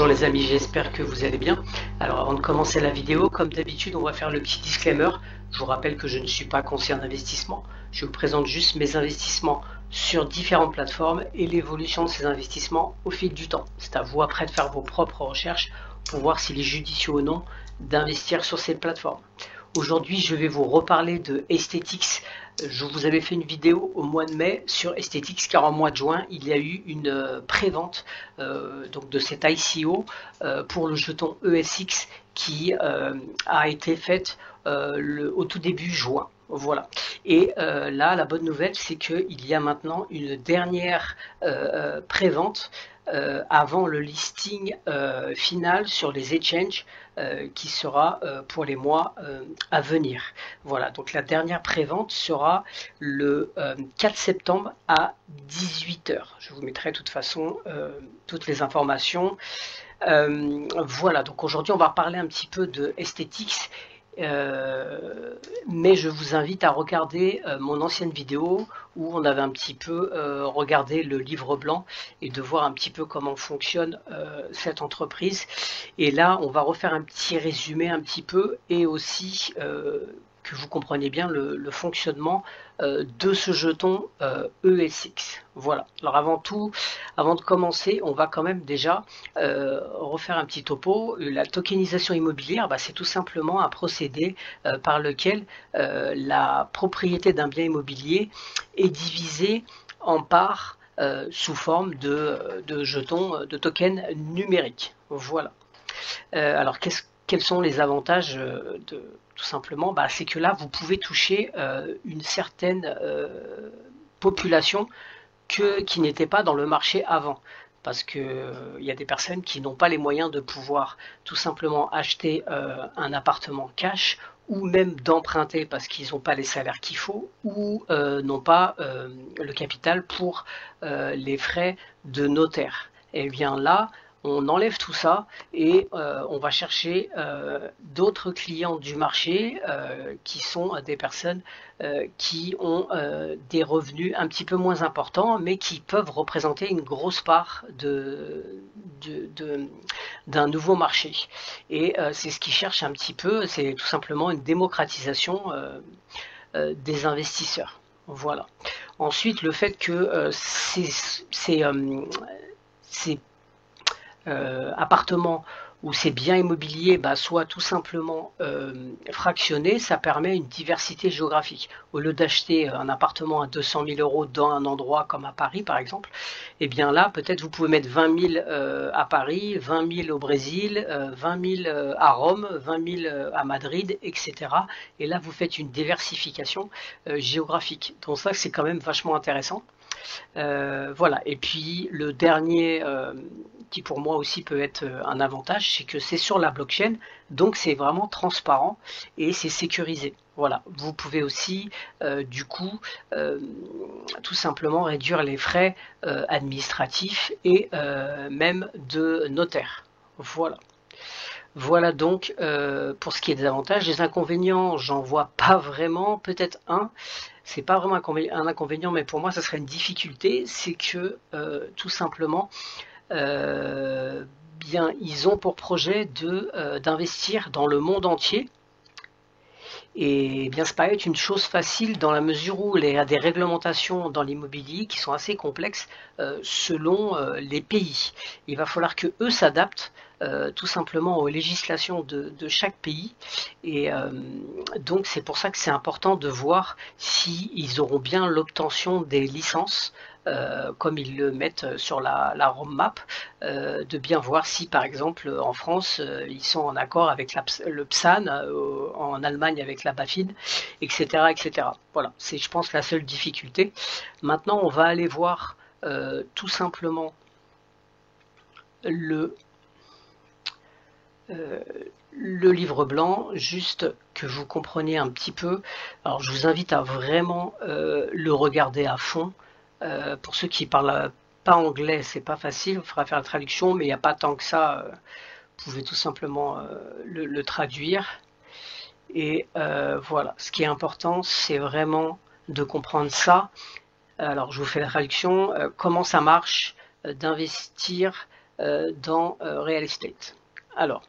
Bonjour les amis, j'espère que vous allez bien. Alors avant de commencer la vidéo, comme d'habitude, on va faire le petit disclaimer. Je vous rappelle que je ne suis pas conseiller en investissement. Je vous présente juste mes investissements sur différentes plateformes et l'évolution de ces investissements au fil du temps. C'est à vous après de faire vos propres recherches pour voir s'il est judicieux ou non d'investir sur ces plateformes. Aujourd'hui, je vais vous reparler de Esthetix. Je vous avais fait une vidéo au mois de mai sur Esthetix car en mois de juin, il y a eu une prévente donc de cet ICO pour le jeton ESX qui a été faite au tout début juin. Voilà. Et là, la bonne nouvelle, c'est qu'il y a maintenant une dernière prévente avant le listing final sur les exchanges qui sera pour les mois à venir. Voilà, donc la dernière prévente sera le 4 septembre à 18 h. Je vous mettrai de toute façon toutes les informations. Voilà, donc aujourd'hui on va parler un petit peu de Esthetix. Mais je vous invite à regarder mon ancienne vidéo où on avait un petit peu regardé le livre blanc et de voir un petit peu comment fonctionne cette entreprise. Et là, on va refaire un petit résumé un petit peu et aussi que vous compreniez bien le fonctionnement de ce jeton ESX. Voilà. Alors avant tout, avant de commencer, on va quand même déjà refaire un petit topo. La tokenisation immobilière, c'est tout simplement un procédé par lequel la propriété d'un bien immobilier est divisée en parts sous forme de jetons, de tokens numériques. Voilà. Alors quels sont les avantages tout simplement, c'est que là vous pouvez toucher une certaine population qui n'était pas dans le marché avant, parce que il y a des personnes qui n'ont pas les moyens de pouvoir tout simplement acheter un appartement cash ou même d'emprunter parce qu'ils n'ont pas les salaires qu'il faut ou n'ont pas le capital pour les frais de notaire. Et bien là, on enlève tout ça et on va chercher d'autres clients du marché qui sont des personnes qui ont des revenus un petit peu moins importants mais qui peuvent représenter une grosse part d'un nouveau marché. Et c'est ce qu'ils cherchent un petit peu, c'est tout simplement une démocratisation des investisseurs. Voilà. Ensuite, le fait que ces appartements ou ces biens immobiliers soient tout simplement fractionnés, ça permet une diversité géographique. Au lieu d'acheter un appartement à 200 000 € dans un endroit comme à Paris par exemple, et bien là peut-être vous pouvez mettre 20 000 à Paris, 20 000 au Brésil, 20 000 à Rome, 20 000 à Madrid, etc. Et là vous faites une diversification géographique. Donc ça c'est quand même vachement intéressant. Voilà, et puis le dernier qui pour moi aussi peut être un avantage, c'est que c'est sur la blockchain, donc c'est vraiment transparent et c'est sécurisé. Voilà, vous pouvez aussi du coup tout simplement réduire les frais administratifs et même de notaire. Voilà. Voilà donc pour ce qui est des avantages. Les inconvénients, j'en vois pas vraiment, peut-être un. C'est pas vraiment un inconvénient, mais pour moi, ça serait une difficulté. C'est que tout simplement, bien, ils ont pour projet d'investir dans le monde entier. Et bien, c'est pas être une chose facile dans la mesure où il y a des réglementations dans l'immobilier qui sont assez complexes selon les pays. Il va falloir que eux s'adaptent tout simplement aux législations de chaque pays. Et donc c'est pour ça que c'est important de voir s'ils auront bien l'obtention des licences comme ils le mettent sur la roadmap, de bien voir si par exemple en France ils sont en accord avec le PSAN, en Allemagne avec la BaFin, etc. etc. Voilà, c'est je pense la seule difficulté. Maintenant on va aller voir tout simplement le livre blanc, juste que vous compreniez un petit peu. Alors je vous invite à vraiment le regarder à fond. Pour ceux qui parlent pas anglais, c'est pas facile, il faudra faire la traduction, mais il n'y a pas tant que ça, vous pouvez tout simplement le traduire. Et voilà, ce qui est important, c'est vraiment de comprendre ça. Alors je vous fais la traduction, comment ça marche d'investir dans Real Estate. Alors,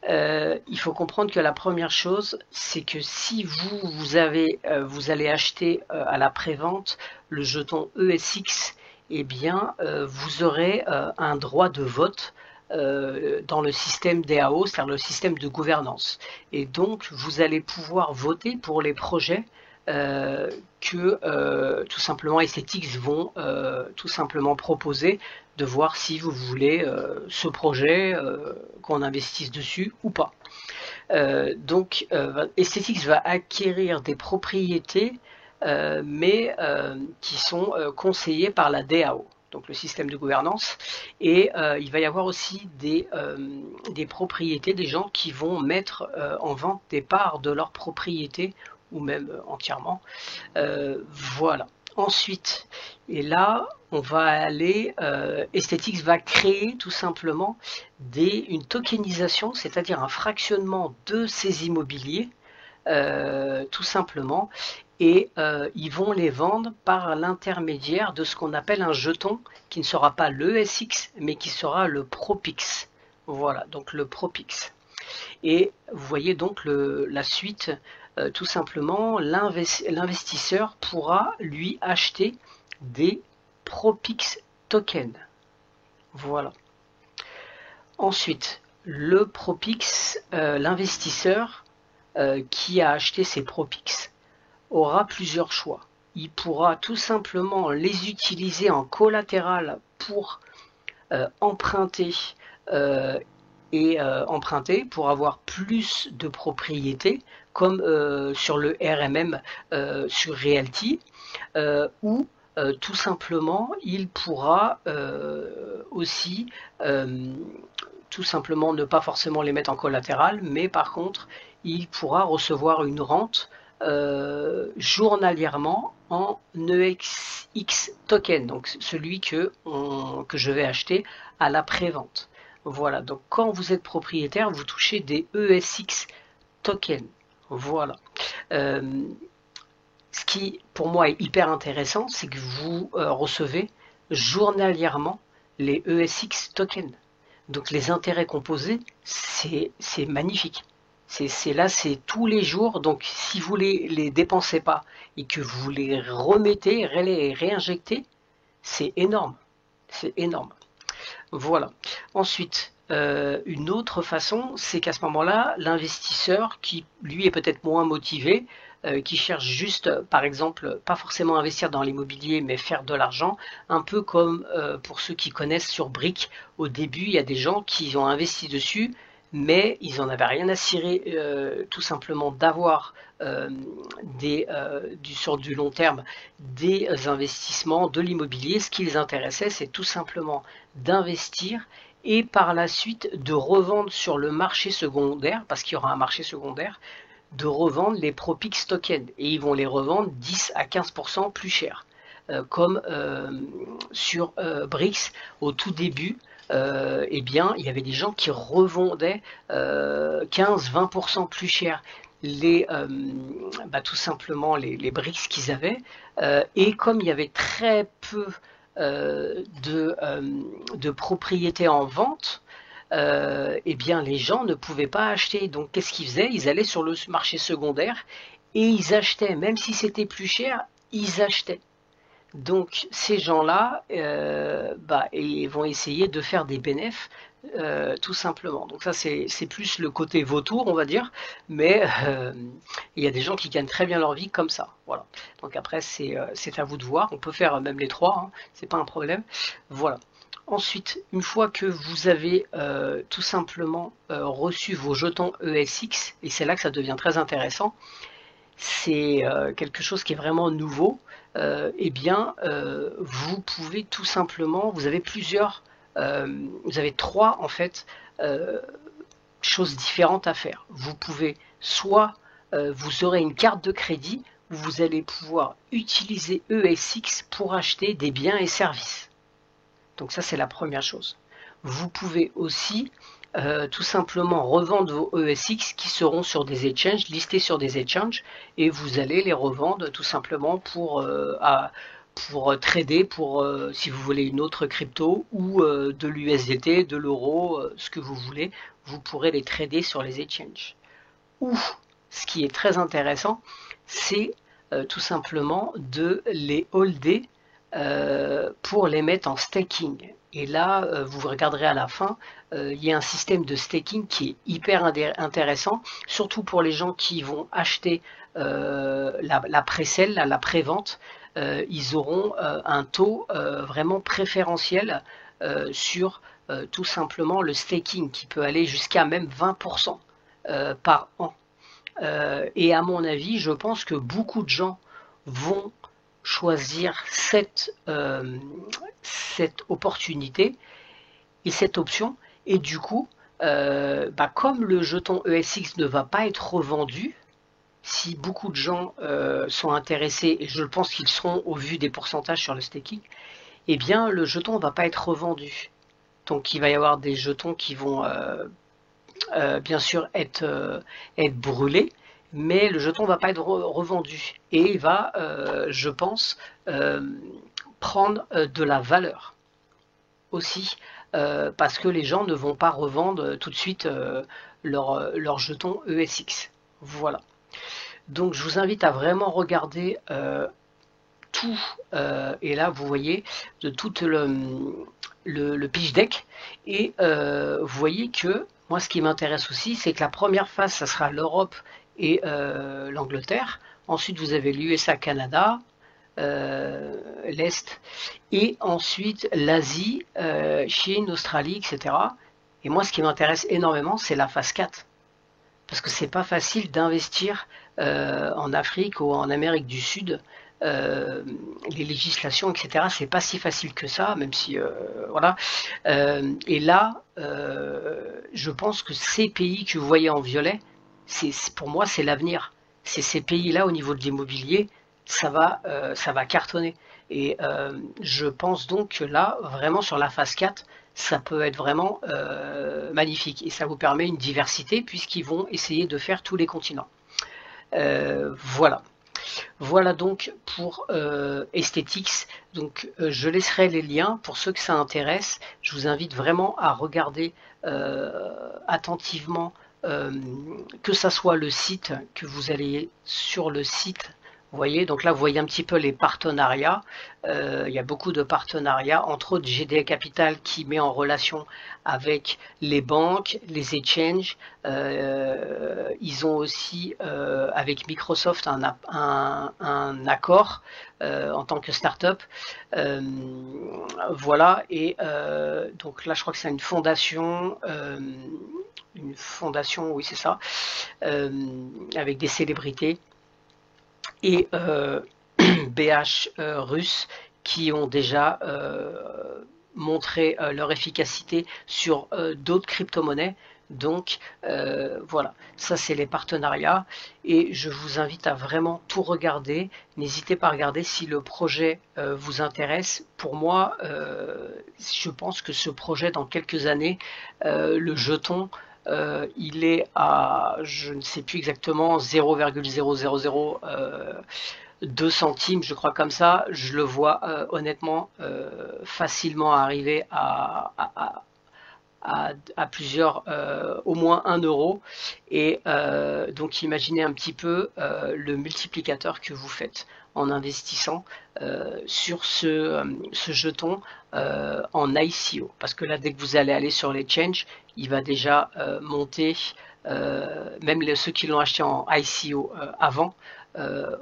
il faut comprendre que la première chose, c'est que si vous allez acheter à la prévente le jeton ESX, eh bien, vous aurez un droit de vote dans le système DAO, c'est-à-dire le système de gouvernance. Et donc, vous allez pouvoir voter pour les projets que tout simplement Aesthetics vont tout simplement proposer, de voir si vous voulez ce projet, qu'on investisse dessus ou pas. Donc Aesthetics va acquérir des propriétés mais qui sont conseillées par la DAO, donc le système de gouvernance, et il va y avoir aussi des propriétés, des gens qui vont mettre en vente des parts de leurs propriétés ou même entièrement. Voilà. Ensuite, et là, on va aller, Aesthetics va créer tout simplement une tokenisation, c'est-à-dire un fractionnement de ces immobiliers, tout simplement, et ils vont les vendre par l'intermédiaire de ce qu'on appelle un jeton, qui ne sera pas l'ESX, mais qui sera le Propix. Voilà, donc le Propix. Et vous voyez donc la suite. Tout simplement, l'investisseur pourra lui acheter des Propix tokens. Voilà. Ensuite, le Propix, l'investisseur qui a acheté ces Propix aura plusieurs choix. Il pourra tout simplement les utiliser en collatéral pour emprunter pour avoir plus de propriétés, comme sur le RMM sur Realty, ou tout simplement il pourra aussi tout simplement ne pas forcément les mettre en collatéral, mais par contre il pourra recevoir une rente journalièrement en ESX token, donc celui que je vais acheter à la prévente. Voilà, donc quand vous êtes propriétaire, vous touchez des ESX tokens. Voilà. Ce qui, pour moi, est hyper intéressant, c'est que vous recevez journalièrement les ESX tokens. Donc les intérêts composés, c'est magnifique. C'est tous les jours. Donc si vous les dépensez pas et que vous les remettez, les réinjectez, c'est énorme. C'est énorme. Voilà. Ensuite, une autre façon, c'est qu'à ce moment-là, l'investisseur qui, lui, est peut-être moins motivé, qui cherche juste, par exemple, pas forcément investir dans l'immobilier, mais faire de l'argent, un peu comme pour ceux qui connaissent sur Brick, au début, il y a des gens qui ont investi dessus, mais ils n'en avaient rien à cirer, tout simplement d'avoir sur du long terme des investissements, de l'immobilier. Ce qui les intéressait, c'est tout simplement d'investir et par la suite de revendre sur le marché secondaire, parce qu'il y aura un marché secondaire, de revendre les Propix tokens, et ils vont les revendre 10 à 15% plus cher, comme sur Brix au tout début. Eh bien, il y avait des gens qui revendaient 15-20% plus cher tout simplement les briques qu'ils avaient, et comme il y avait très peu de propriétés en vente, eh bien les gens ne pouvaient pas acheter. Donc qu'est-ce qu'ils faisaient? Ils allaient sur le marché secondaire et ils achetaient, même si c'était plus cher, ils achetaient. Donc ces gens-là ils vont essayer de faire des bénéfices, tout simplement. Donc ça c'est plus le côté vautour, on va dire, mais il y a des gens qui gagnent très bien leur vie comme ça. Voilà. Donc après c'est à vous de voir. On peut faire même les trois, hein, c'est pas un problème. Voilà. Ensuite, une fois que vous avez tout simplement reçu vos jetons ESX, et c'est là que ça devient très intéressant, c'est quelque chose qui est vraiment nouveau. Eh bien, vous pouvez tout simplement, vous avez trois en fait choses différentes à faire. Vous pouvez soit vous aurez une carte de crédit où vous allez pouvoir utiliser ESX pour acheter des biens et services. Donc ça c'est la première chose. Vous pouvez aussi tout simplement revendre vos ESX qui seront sur des exchanges, listés sur des exchanges, et vous allez les revendre tout simplement pour trader, pour si vous voulez une autre crypto ou de l'USDT, de l'euro, ce que vous voulez, vous pourrez les trader sur les exchanges. Ou ce qui est très intéressant, c'est tout simplement de les holder pour les mettre en staking. Et là, vous regarderez à la fin, il y a un système de staking qui est hyper intéressant, surtout pour les gens qui vont acheter la pré-sell, la pré-vente. Ils auront un taux vraiment préférentiel sur tout simplement le staking qui peut aller jusqu'à même 20% par an. Et à mon avis, je pense que beaucoup de gens vont choisir cette opportunité et cette option. Et du coup, comme le jeton ESX ne va pas être revendu, si beaucoup de gens sont intéressés, et je pense qu'ils seront au vu des pourcentages sur le staking, eh bien le jeton ne va pas être revendu. Donc il va y avoir des jetons qui vont bien sûr être brûlés, mais le jeton ne va pas être revendu et il va, je pense, prendre de la valeur aussi, parce que les gens ne vont pas revendre tout de suite leur jeton ESX. Voilà. Donc je vous invite à vraiment regarder tout, et là vous voyez de tout le pitch deck, et vous voyez que moi ce qui m'intéresse aussi, c'est que la première phase ça sera l'Europe et l'Angleterre. Ensuite vous avez l'USA, Canada, l'Est, et ensuite l'Asie, Chine, Australie, etc. Et moi ce qui m'intéresse énormément, c'est la phase 4. Parce que c'est pas facile d'investir en Afrique ou en Amérique du Sud. Les législations, etc. C'est pas si facile que ça, même si voilà. Et là, je pense que ces pays que vous voyez en violet, pour moi, c'est l'avenir. C'est ces pays-là au niveau de l'immobilier, ça va cartonner. Et je pense donc que là, vraiment sur la phase 4, ça peut être vraiment magnifique. Et ça vous permet une diversité puisqu'ils vont essayer de faire tous les continents. Voilà. Voilà donc pour Esthetix. Donc je laisserai les liens pour ceux que ça intéresse. Je vous invite vraiment à regarder attentivement, que ça soit le site, que vous allez sur le site. Vous voyez, donc là vous voyez un petit peu les partenariats. Il y a beaucoup de partenariats, entre autres GDA Capital qui met en relation avec les banques, les exchanges. Ils ont aussi avec Microsoft un accord en tant que start-up. Voilà, et donc là je crois que c'est une fondation, oui c'est ça, avec des célébrités. Et BH russe qui ont déjà montré leur efficacité sur d'autres crypto-monnaies. Donc voilà, ça c'est les partenariats et je vous invite à vraiment tout regarder. N'hésitez pas à regarder si le projet vous intéresse. Pour moi, je pense que ce projet dans quelques années, le jeton, il est à, je ne sais plus exactement, 0,000 centimes, je crois comme ça. Je le vois honnêtement facilement arriver à plusieurs, au moins 1 euro. Et donc imaginez un petit peu le multiplicateur que vous faites en investissant sur ce jeton en ICO. Parce que là, dès que vous allez aller sur l'exchange, il va déjà monter, même ceux qui l'ont acheté en ICO avant,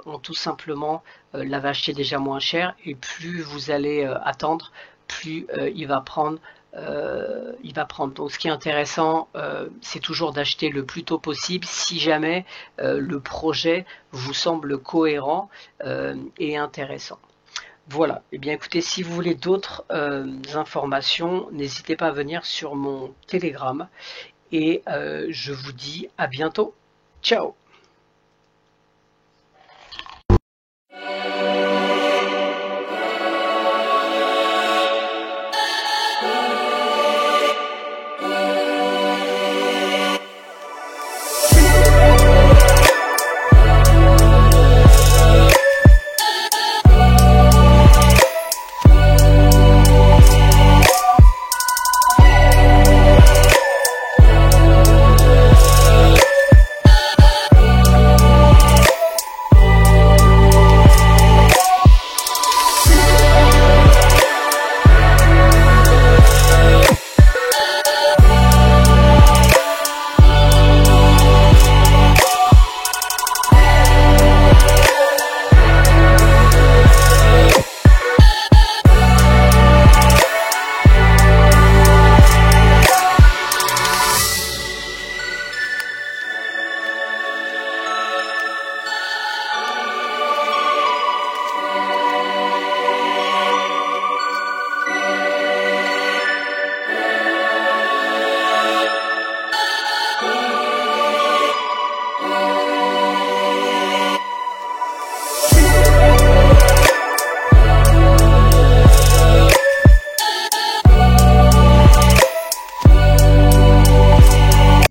ont tout simplement l'avaient acheté déjà moins cher, et plus vous allez attendre, plus il va prendre. Donc ce qui est intéressant, c'est toujours d'acheter le plus tôt possible si jamais le projet vous semble cohérent et intéressant. Voilà, et bien écoutez, si vous voulez d'autres informations, n'hésitez pas à venir sur mon Telegram et je vous dis à bientôt. Ciao!